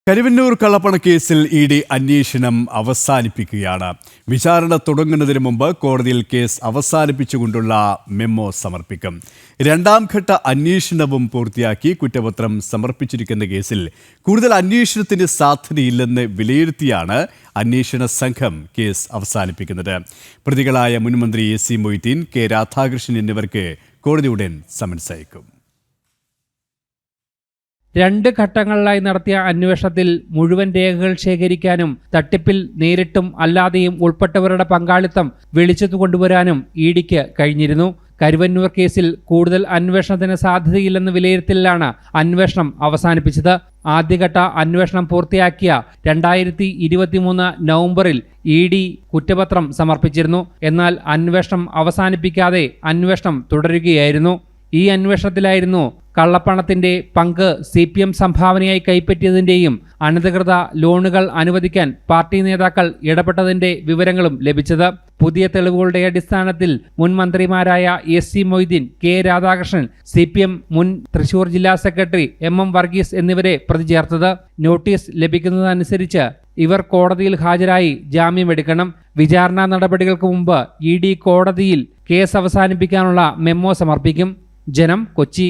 Karuvannur കള്ളപ്പണക്കേസിൽ ED അന്വേഷണം അവസാനിപ്പിക്കുകയാണ്. വിചാരണ തുടങ്ങുന്നതിന് മുമ്പ് കോടതിയിൽ കേസ് അവസാനിപ്പിച്ചുകൊണ്ടുള്ള മെമ്മോ സമർപ്പിക്കും. രണ്ടാം ഘട്ട അന്വേഷണവും പൂർത്തിയാക്കി കുറ്റപത്രം സമർപ്പിച്ചിരിക്കുന്ന കേസിൽ കൂടുതൽ അന്വേഷണത്തിന് സാധ്യതയില്ലെന്ന് വിലയിരുത്തിയാണ് അന്വേഷണ സംഘം കേസ് അവസാനിപ്പിക്കുന്നത്. പ്രതികളായ മുൻമന്ത്രി എ.സി. മൊയ്തീൻ, കെ രാധാകൃഷ്ണൻ എന്നിവർക്ക് കോടതി ഉടൻ സമൻസ് അയക്കും. 2 ഘട്ടങ്ങളിലായി നടത്തിയ അന്വേഷണത്തിൽ മുഴുവൻ രേഖകൾ ശേഖരിക്കാനും തട്ടിപ്പിൽ നേരിട്ടും അല്ലാതെയും ഉൾപ്പെട്ടവരുടെ പങ്കാളിത്തം വെളിച്ചത്തു കൊണ്ടുവരാനും ഇഡിക്ക് കഴിഞ്ഞിരുന്നു. കരുവന്നൂർ കേസിൽ കൂടുതൽ അന്വേഷണത്തിന് സാധ്യതയില്ലെന്ന് വിലയിരുത്തലിലാണ് അന്വേഷണം അവസാനിപ്പിച്ചത്. ആദ്യഘട്ട അന്വേഷണം പൂർത്തിയാക്കിയ 2023 നവംബറിൽ ഇഡി കുറ്റപത്രം സമർപ്പിച്ചിരുന്നു. എന്നാൽ അന്വേഷണം അവസാനിപ്പിക്കാതെ അന്വേഷണം തുടരുകയായിരുന്നു. ഈ അന്വേഷണത്തിലായിരുന്നു കള്ളപ്പണത്തിന്റെ പങ്ക് CPM സംഭാവനയായി കൈപ്പറ്റിയതിന്റെയും അനധികൃത ലോണുകൾ അനുവദിക്കാൻ പാർട്ടി നേതാക്കൾ ഇടപെട്ടതിന്റെ വിവരങ്ങളും ലഭിച്ചത്. പുതിയ തെളിവുകളുടെ അടിസ്ഥാനത്തിൽ മുൻ മന്ത്രിമാരായ AC. Moideen, K Radhakrishnan, CPM മുൻ തൃശൂർ ജില്ലാ സെക്രട്ടറി MM വർഗീസ് എന്നിവരെ പ്രതി ചേർത്തത്. നോട്ടീസ് ലഭിക്കുന്നതനുസരിച്ച് ഇവർ കോടതിയിൽ ഹാജരായി ജാമ്യമെടുക്കണം. വിചാരണ നടപടികൾക്ക് മുമ്പ് ഇഡി കോടതിയിൽ കേസ് അവസാനിപ്പിക്കാനുള്ള മെമ്മോ സമർപ്പിക്കും. ജനം, കൊച്ചി.